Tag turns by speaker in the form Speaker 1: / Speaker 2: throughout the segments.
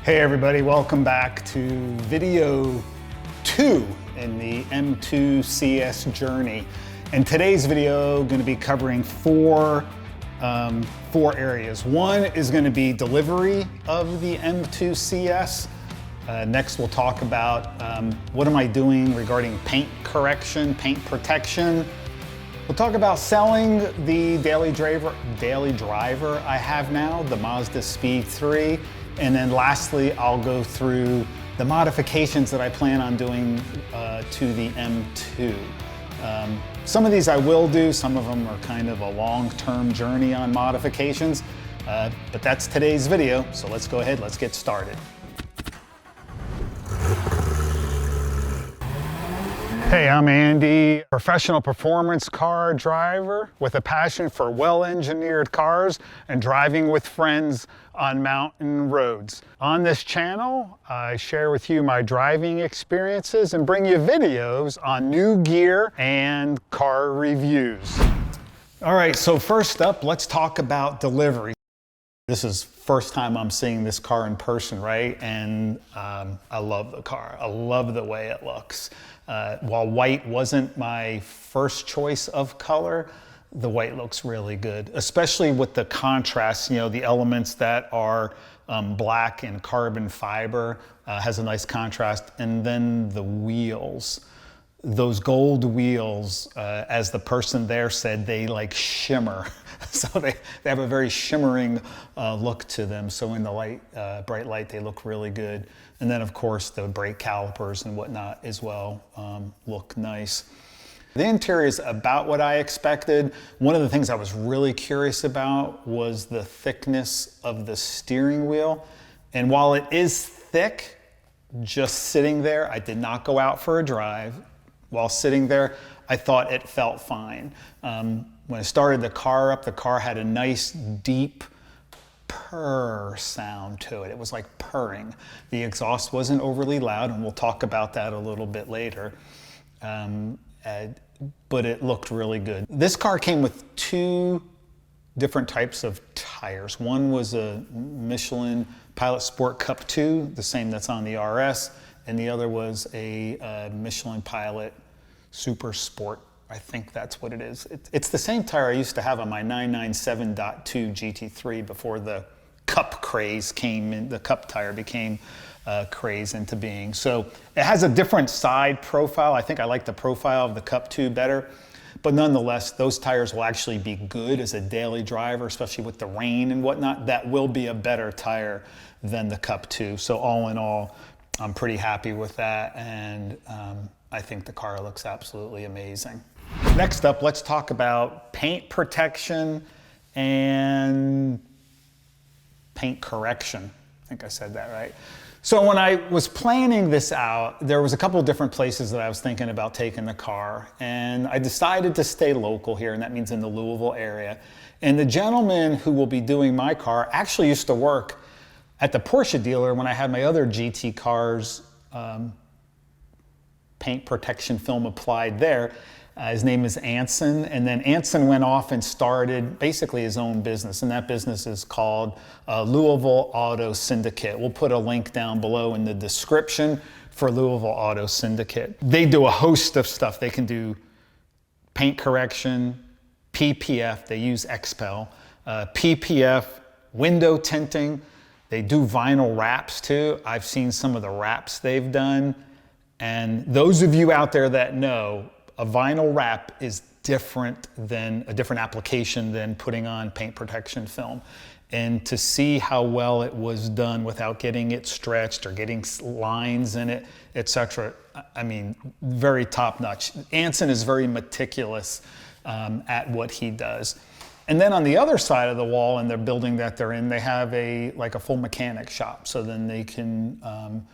Speaker 1: Hey everybody, welcome back to video 2 in the M2 CS journey. And today's video going to be covering four areas. One is going to be delivery of the M2 CS. Next we'll talk about what am I doing regarding paint correction, paint protection. We'll talk about selling the daily driver I have now, the Mazda Speed 3. And then lastly, I'll go through the modifications that I plan on doing to the M2. Some of these I will do, some of them are kind of a long-term journey on modifications, but that's today's video, so let's go ahead, let's get started. Hey, I'm Andy, professional performance car driver with a passion for well-engineered cars and driving with friends on mountain roads. On this channel, I share with you my driving experiences and bring you videos on new gear and car reviews. All right, so first up, let's talk about delivery. This is first time I'm seeing this car in person, right? And I love the car. I love the way it looks. While white wasn't my first choice of color, the white looks really good, especially with the contrast, you know, the elements that are black and carbon fiber has a nice contrast. And then the wheels, those gold wheels, as the person there said, they like shimmer. So they have a very shimmering look to them. So in the light, bright light, they look really good. And then of course the brake calipers and whatnot as well look nice. The interior is about what I expected. One of the things I was really curious about was the thickness of the steering wheel. And while it is thick, just sitting there, I did not go out for a drive. While sitting there, I thought it felt fine. When I started the car up, the car had a nice deep purr sound to it. It was like purring. The exhaust wasn't overly loud, and we'll talk about that a little bit later. But it looked really good. This car came with two different types of tires. One was a Michelin Pilot Sport Cup 2, the same that's on the RS, and the other was a Michelin Pilot Super Sport. I think that's what it is. It's the same tire I used to have on my 997.2 GT3 before the Cup craze came in, the Cup tire became craze into being. So it has a different side profile. I think I like the profile of the Cup 2 better, but nonetheless, those tires will actually be good as a daily driver, especially with the rain and whatnot. That will be a better tire than the Cup 2. So all in all, I'm pretty happy with that, and I think the car looks absolutely amazing. Next up, let's talk about paint protection and paint correction. I think I said that right. So when I was planning this out, there was a couple of different places that I was thinking about taking the car, and I decided to stay local here, and that means in the Louisville area. And the gentleman who will be doing my car actually used to work at the Porsche dealer when I had my other GT cars, paint protection film applied there. His name is Anson, and then Anson went off and started basically his own business, and that business is called Louisville Auto Syndicate. We'll put a link down below in the description for Louisville Auto Syndicate. They do a host of stuff. They can do paint correction, PPF, they use XPEL, PPF, window tinting. They do vinyl wraps too. I've seen some of the wraps they've done, and those of you out there that know, a vinyl wrap is different than a different application than putting on paint protection film. And to see how well it was done without getting it stretched or getting lines in it, etc. I mean, very top notch. Anson is very meticulous at what he does. And then on the other side of the wall in the building that they're in, they have like a full mechanic shop. So then they can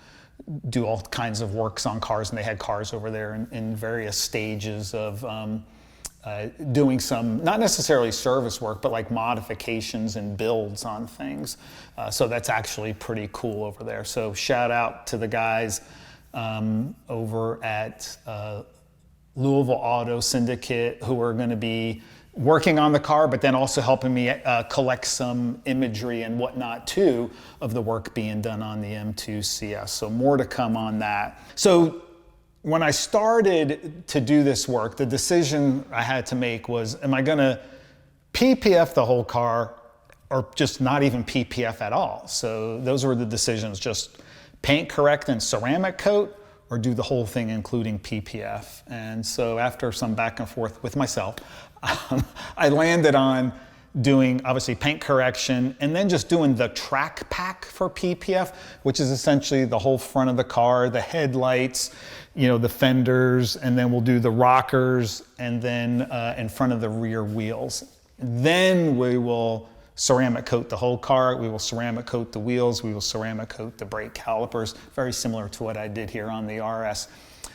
Speaker 1: do all kinds of works on cars, and they had cars over there in various stages of doing some, not necessarily service work, but like modifications and builds on things. So that's actually pretty cool over there. So shout out to the guys over at Louisville Auto Syndicate who are going to be working on the car, but then also helping me collect some imagery and whatnot too of the work being done on the M2 CS. So more to come on that. So when I started to do this work, the decision I had to make was, am I gonna PPF the whole car or just not even PPF at all? So those were the decisions, just paint correct and ceramic coat, or do the whole thing including PPF. And so after some back and forth with myself, I landed on doing obviously paint correction and then just doing the track pack for PPF, which is essentially the whole front of the car, the headlights, you know, the fenders, and then we'll do the rockers and then in front of the rear wheels. Then we will ceramic coat the whole car, we will ceramic coat the wheels, we will ceramic coat the brake calipers, very similar to what I did here on the RS.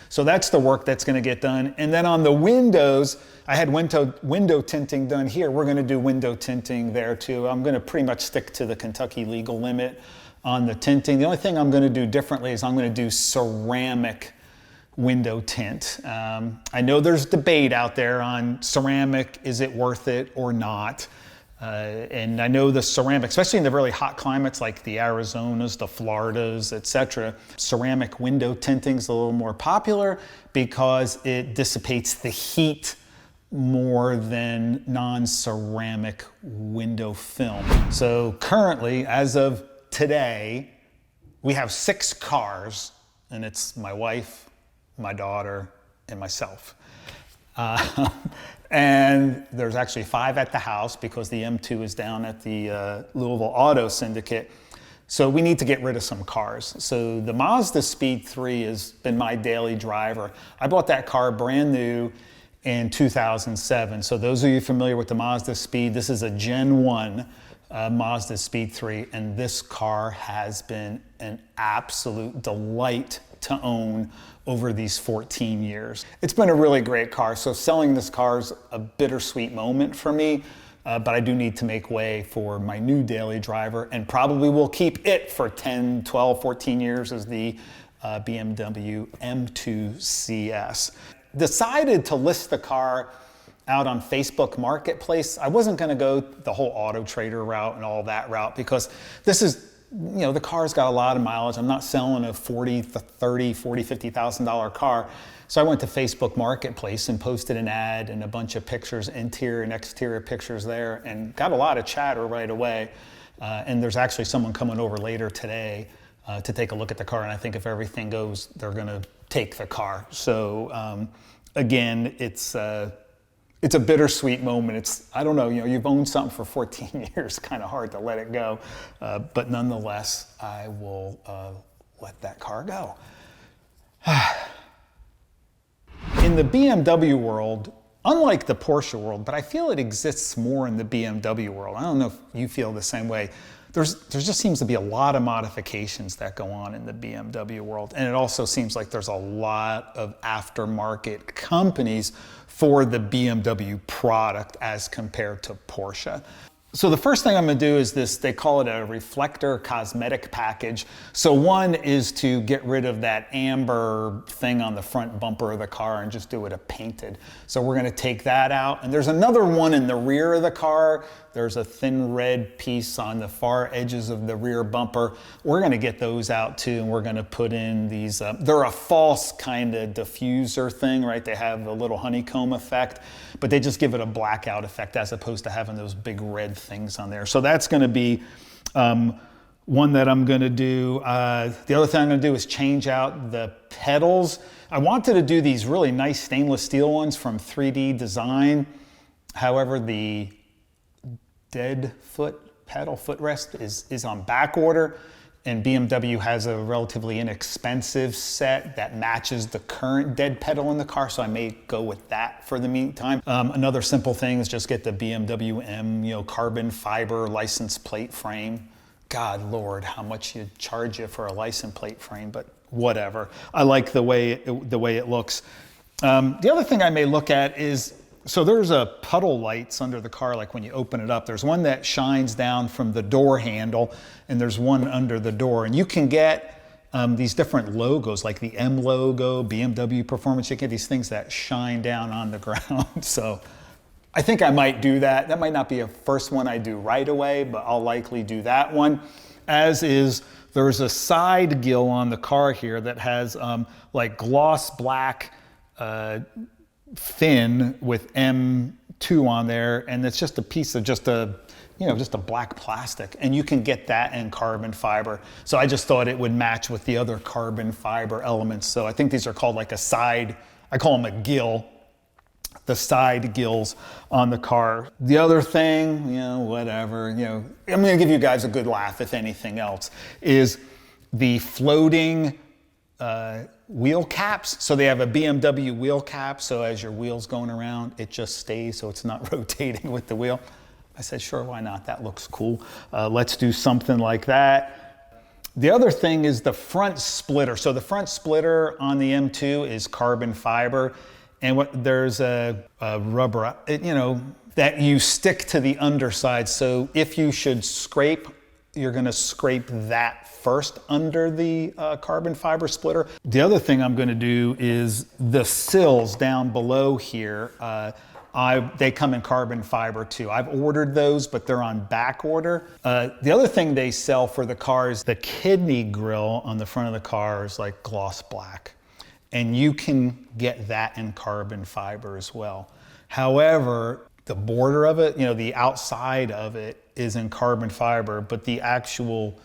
Speaker 1: So that's the work that's gonna get done. And then on the windows, I had window tinting done here. We're gonna do window tinting there too. I'm gonna pretty much stick to the Kentucky legal limit on the tinting. The only thing I'm gonna do differently is I'm gonna do ceramic window tint. I know there's debate out there on ceramic, is it worth it or not? And I know the ceramic, especially in the really hot climates like the Arizonas, the Floridas, etc., ceramic window tinting is a little more popular because it dissipates the heat more than non-ceramic window film. So currently, as of today, we have 6 cars, and it's my wife, my daughter, and myself. And there's actually 5 at the house because the M2 is down at the Louisville Auto Syndicate. So we need to get rid of some cars. So the Mazda Speed 3 has been my daily driver. I bought that car brand new in 2007. So those of you familiar with the Mazda Speed, this is a Gen 1 Mazda Speed 3, and this car has been an absolute delight to own over these 14 years. It's been a really great car, so selling this car is a bittersweet moment for me, but I do need to make way for my new daily driver, and probably will keep it for 10, 12, 14 years as the BMW M2 CS. Decided to list the car out on Facebook Marketplace. I wasn't gonna go the whole Auto Trader route and all that route because this is, you know, the car's got a lot of mileage. I'm not selling a $40,000, $50,000, $50,000 car. So I went to Facebook Marketplace and posted an ad and a bunch of pictures, interior and exterior pictures there, and got a lot of chatter right away. And there's actually someone coming over later today to take a look at the car. And I think if everything goes, they're gonna take the car. So again, it's a bittersweet moment. It's, I don't know, you know, you've owned something for 14 years, kind of hard to let it go. But nonetheless, I will let that car go. In the BMW world, unlike the Porsche world, but I feel it exists more in the BMW world. I don't know if you feel the same way. There just seems to be a lot of modifications that go on in the BMW world. And it also seems like there's a lot of aftermarket companies for the BMW product as compared to Porsche. So the first thing I'm gonna do is this, they call it a reflector cosmetic package. So one is to get rid of that amber thing on the front bumper of the car and just do it a painted. So we're gonna take that out. And there's another one in the rear of the car. There's a thin red piece on the far edges of the rear bumper. We're gonna get those out too, and we're gonna put in these, they're a false kind of diffuser thing, right? They have a little honeycomb effect, but they just give it a blackout effect as opposed to having those big red things on there. So that's gonna be one that I'm gonna do. The other thing I'm gonna do is change out the pedals. I wanted to do these really nice stainless steel ones from 3D Design. However, the dead foot pedal footrest is on back order, and BMW has a relatively inexpensive set that matches the current dead pedal in the car, so I may go with that for the meantime. Another simple thing is just get the BMW M, you know, carbon fiber license plate frame. God Lord, how much you charge you for a license plate frame, but whatever. I like the way it looks. The other thing I may look at is, so there's a puddle lights under the car, like when you open it up. There's one that shines down from the door handle, and there's one under the door. And you can get these different logos, like the M logo, BMW Performance. You get these things that shine down on the ground. So I think I might do that. That might not be a first one I do right away, but I'll likely do that one. As is, there's a side gill on the car here that has like gloss black fin with M2 on there, and it's just a piece of just a black plastic, and you can get that in carbon fiber. So I just thought it would match with the other carbon fiber elements. So I think these are called like a side, I call them a gill, the side gills on the car. The other thing, whatever, I'm gonna give you guys a good laugh if anything else, is the floating wheel caps. So they have a BMW wheel cap, so as your wheel's going around, it just stays so it's not rotating with the wheel. I said, sure, why not? That looks cool. Let's do something like that. The other thing is the front splitter. So the front splitter on the M2 is carbon fiber, and there's a rubber, that you stick to the underside. So if you should scrape, you're gonna scrape that first under the carbon fiber splitter. The other thing I'm gonna do is the sills down below here. They come in carbon fiber too. I've ordered those, but they're on back order. The other thing they sell for the car is the kidney grille on the front of the car is like gloss black. And you can get that in carbon fiber as well. However, the border of it, the outside of it is in carbon fiber, but the actual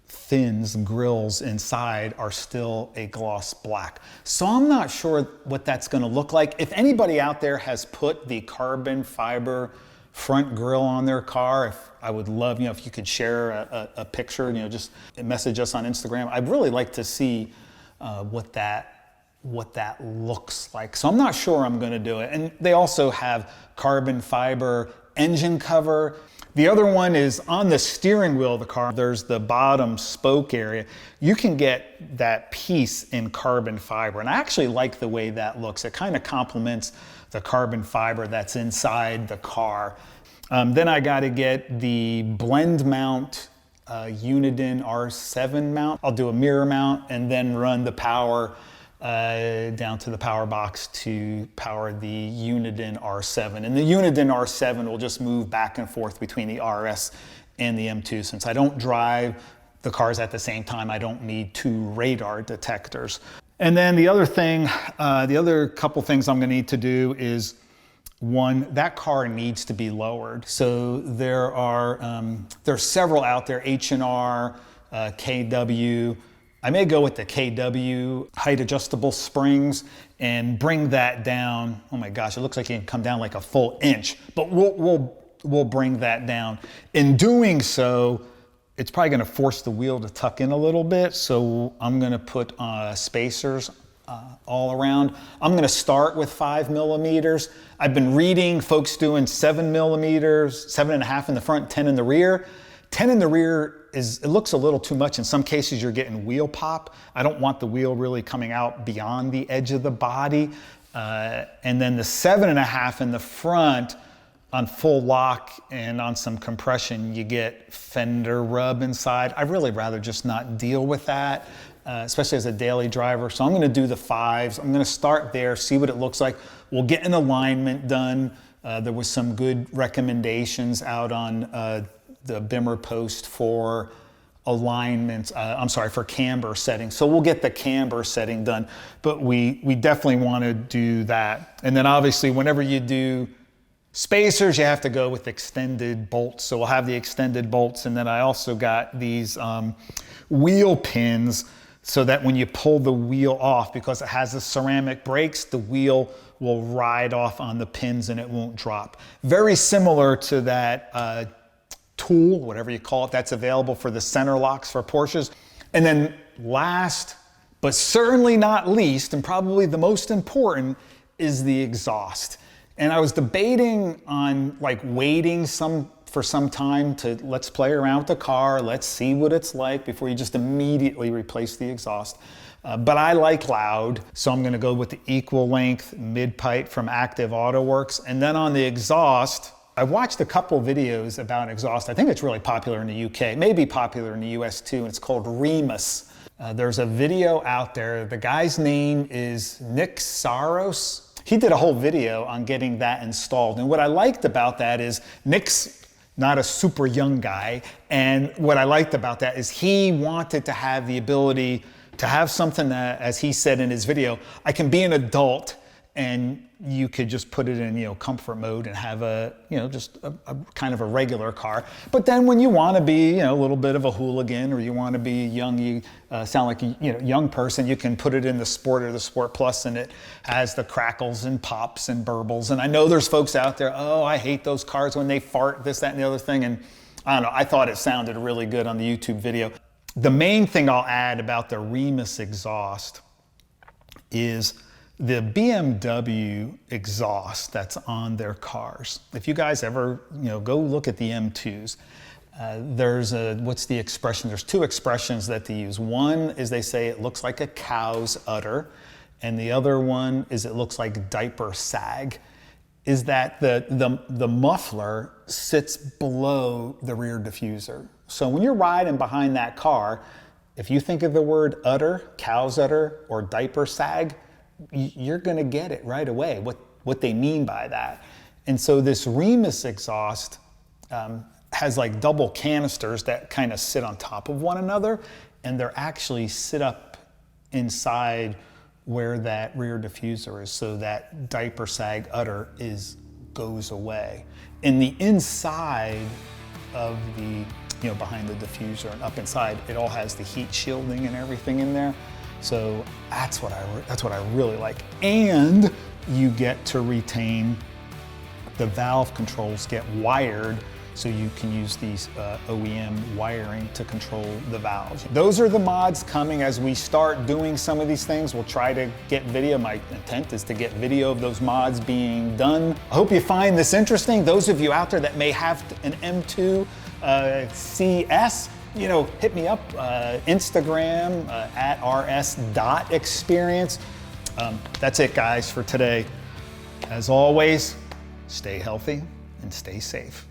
Speaker 1: fins, grills inside are still a gloss black. So I'm not sure what that's gonna look like. If anybody out there has put the carbon fiber front grille on their car, I would love, if you could share a picture, just message us on Instagram. I'd really like to see what that looks like. So I'm not sure I'm gonna do it. And they also have carbon fiber engine cover. The other one is on the steering wheel of the car. There's the bottom spoke area. You can get that piece in carbon fiber. And I actually like the way that looks. It kind of complements the carbon fiber that's inside the car. Then I got to get the blend mount Uniden R7 mount. I'll do a mirror mount and then run the power down to the power box to power the Uniden R7. And the Uniden R7 will just move back and forth between the RS and the M2. Since I don't drive the cars at the same time, I don't need two radar detectors. And then the other thing, the other couple things I'm gonna need to do is, one, that car needs to be lowered. So there's several out there, H&R, KW. I may go with the KW height adjustable springs and bring that down. Oh my gosh, it looks like it can come down like a full inch, but we'll bring that down. In doing so, it's probably gonna force the wheel to tuck in a little bit. So I'm gonna put spacers all around. I'm gonna start with 5 millimeters. I've been reading folks doing 7 millimeters, 7.5 in the front, 10 in the rear. 10 in the rear it looks a little too much. In some cases, you're getting wheel pop. I don't want the wheel really coming out beyond the edge of the body. And then the 7.5 in the front, on full lock and on some compression, you get fender rub inside. I'd really rather just not deal with that, especially as a daily driver. So I'm gonna do the 5s. I'm gonna start there, see what it looks like. We'll get an alignment done. There was some good recommendations out on the Bimmer post for alignments, for camber settings. So we'll get the camber setting done, but we definitely wanna do that. And then obviously whenever you do spacers, you have to go with extended bolts. So we'll have the extended bolts, and then I also got these wheel pins so that when you pull the wheel off, because it has the ceramic brakes, the wheel will ride off on the pins and it won't drop. Very similar to that tool, whatever you call it, that's available for the center locks for Porsches. And then last, but certainly not least, and probably the most important, is the exhaust. And I was debating on waiting for some time to let's play around with the car, let's see what it's like before you just immediately replace the exhaust. But I like loud, so I'm gonna go with the equal length mid pipe from Active Auto Works. And then on the exhaust, I watched a couple videos about exhaust. I think it's really popular in the UK, it may be popular in the US too, and it's called Remus. There's a video out there. The guy's name is Nick Saros. He did a whole video on getting that installed. And what I liked about that is Nick's not a super young guy. And what I liked about that is he wanted to have the ability to have something that, as he said in his video, I can be an adult and you could just put it in, comfort mode and have just a kind of a regular car. But then when you want to be, a little bit of a hooligan, or you want to be young, you sound like a young person, you can put it in the Sport or the Sport Plus, and it has the crackles and pops and burbles. And I know there's folks out there, oh, I hate those cars when they fart, this, that, and the other thing. And I don't know, I thought it sounded really good on the YouTube video. The main thing I'll add about the Remus exhaust is the BMW exhaust that's on their cars. If you guys ever, go look at the M2s, what's the expression? There's two expressions that they use. One is they say it looks like a cow's udder, and the other one is it looks like diaper sag. Is that the muffler sits below the rear diffuser. So when you're riding behind that car, if you think of the word udder, cow's udder, or diaper sag, you're gonna get it right away, what they mean by that. And so this Remus exhaust has like double canisters that kind of sit on top of one another, and they're actually sit up inside where that rear diffuser is, so that diaper sag udder goes away. In the inside of the, behind the diffuser and up inside, it all has the heat shielding and everything in there. So that's what I really like. And you get to retain the valve controls, get wired, so you can use these OEM wiring to control the valves. Those are the mods coming as we start doing some of these things. We'll try to get video. My intent is to get video of those mods being done. I hope you find this interesting. Those of you out there that may have an M2 CS, hit me up, Instagram at rs.xperience. That's it, guys, for today. As always, stay healthy and stay safe.